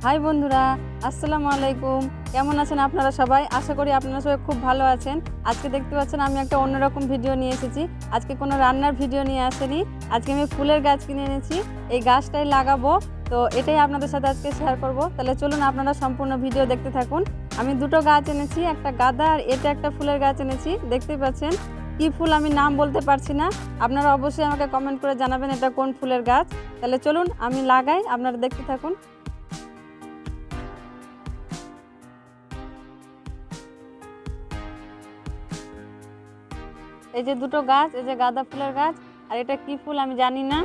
High বন্ধুরা, আসসালামু আলাইকুম। কেমন আছেন আপনারা সবাই? আশা করি আপনারা সবাই খুব ভালো আছেন। আজকে দেখতে পাচ্ছেন আমি একটা অন্যরকম ভিডিও নিয়ে এসেছি। আজকে কোনো রান্নার ভিডিও নিয়ে আসেনি। আজকে আমি ফুলের গাছ কিনে এনেছি, এই গাছটাই লাগাবো। তো এটাই আপনাদের সাথে আজকে শেয়ার করব। তাহলে চলুন আপনারা সম্পূর্ণ ভিডিও দেখতে থাকুন। আমি দুটো গাছ এনেছি, একটা গাঁদা আর এটা একটা ফুলের গাছ এনেছি। দেখতেই পাচ্ছেন কী ফুল আমি নাম বলতে পারছি না, আপনারা অবশ্যই আমাকে কমেন্ট করে জানাবেন এটা কোন ফুলের গাছ। তাহলে চলুন আমি লাগাই, আপনারা দেখতে থাকুন। এই যে দুটো গাছ, এই যে গাঁদা ফুলের গাছ, আর এটা কি ফুল আমি জানি না।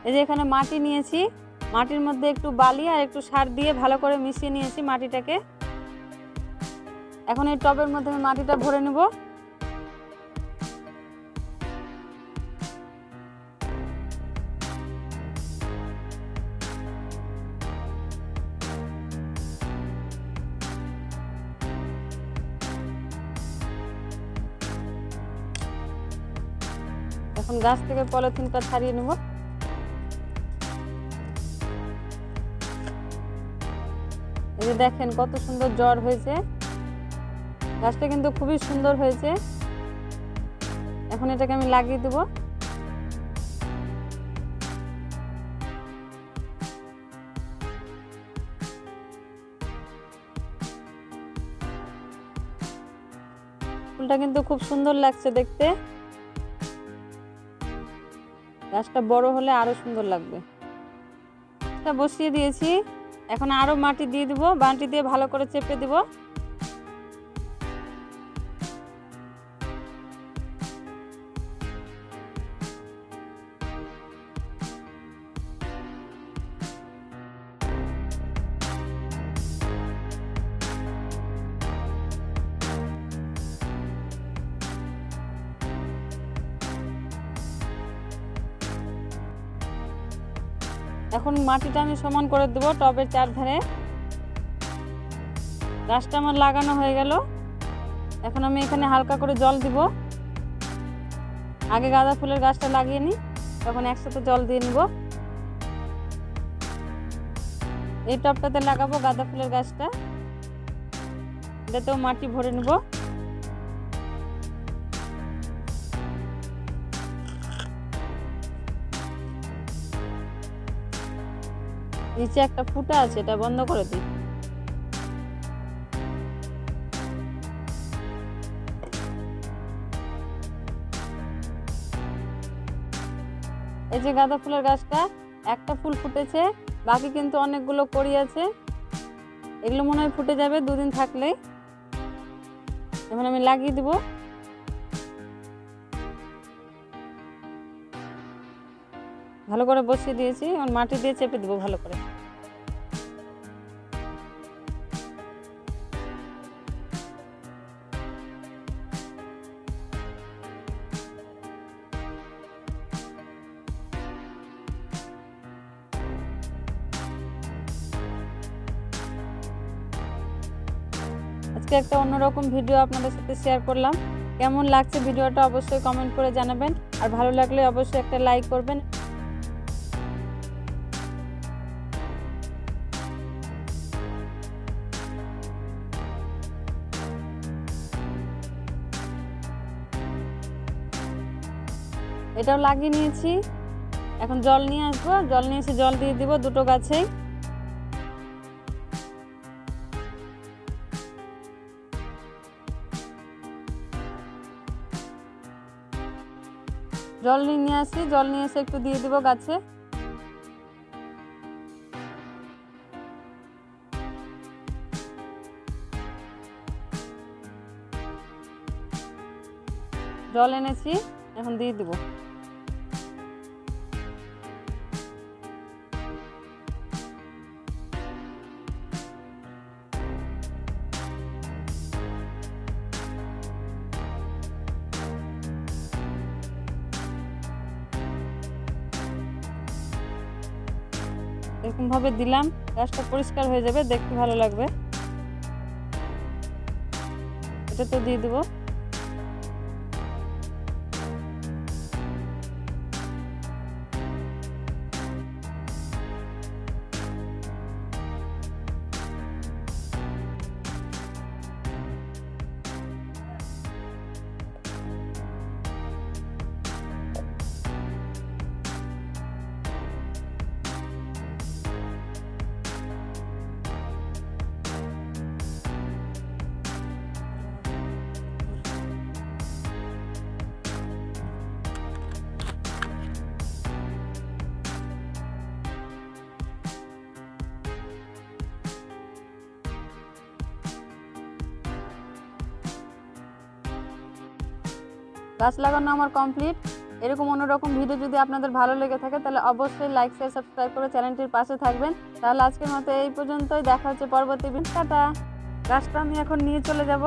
এই যে এখানে মাটি নিয়েছি, মাটির মধ্যে একটু বালি আর একটু সার দিয়ে ভালো করে মিশিয়ে নিয়েছি মাটিটাকে। এখন এই টবের মধ্যে আমি মাটিটা ভরে নেব। এখন গাছ থেকে পলিথিনটা ছাড়িয়ে নেব। এই যে দেখেন কত সুন্দর জ্বর হয়েছে, গাছটা কিন্তু খুবই সুন্দর হয়েছে। এখন এটাকে আমি লাগিয়ে দেব। ফুলটা কিন্তু খুব সুন্দর লাগছে দেখতে, গাছটা বড় হলে আরো সুন্দর লাগবে। এটা বসিয়ে দিয়েছি, এখন আরো মাটি দিয়ে দিব, বালতি দিয়ে ভালো করে চেপে দিব। এখন মাটিটা আমি সমান করে দেবো টবের চারধারে। গাছটা আমার লাগানো হয়ে গেল। এখন আমি এখানে হালকা করে জল দিব। আগে গাঁদা ফুলের গাছটা লাগিয়ে নিই, তখন একসাথে জল দিয়ে নিব। এই টবটাতে লাগাবো গাঁদা ফুলের গাছটা, এটাতেও মাটি ভরে নেব। নিচে একটা ফুটা আছে, এটা বন্ধ করে দিই। এই যে গাঁদা ফুলের গাছটা, একটা ফুল ফুটেছে, বাকি কিন্তু অনেকগুলো কড়ি আছে। এগুলো মনে হয় ফুটে যাবে দুদিন থাকলেই। এখন আমি লাগিয়ে দিব। ভালো করে বসিয়ে দিয়েছি, এখন মাটি দিয়ে চেপে দেবো ভালো করে। আজকে একটা অন্যরকম ভিডিও আপনাদের সাথে শেয়ার করলাম। কেমন লাগছে ভিডিওটা অবশ্যই কমেন্ট করে জানাবেন, আর ভালো লাগলে অবশ্যই একটা লাইক করবেন। এটাও লাগিয়ে নিয়েছি, এখন জল নিয়ে আসবো, জল নিয়ে এসে জল দিয়ে দিব দুটো গাছেই। জল নিয়ে আসি, জল নিয়ে এসে একটু দিয়ে দিব গাছে। জল এনেছি, এখন দিয়ে দিব। এরকম ভাবে দিলাম, গাছটা পরিষ্কার হয়ে যাবে, দেখতে ভালো লাগবে। এটা তো দিয়ে দেবো। গাছ লাগানো আমার কমপ্লিট। এরকম অন্যরকম ভিডিও যদি আপনাদের ভালো লেগে থাকে তাহলে অবশ্যই লাইক শেয়ার সাবস্ক্রাইব করে চ্যানেলটির পাশে থাকবেন। তাহলে আজকের মতো এই পর্যন্তই, দেখা হচ্ছে পরবর্তী ভিডিও। টাটা। গাছটা আমি এখন নিয়ে চলে যাব।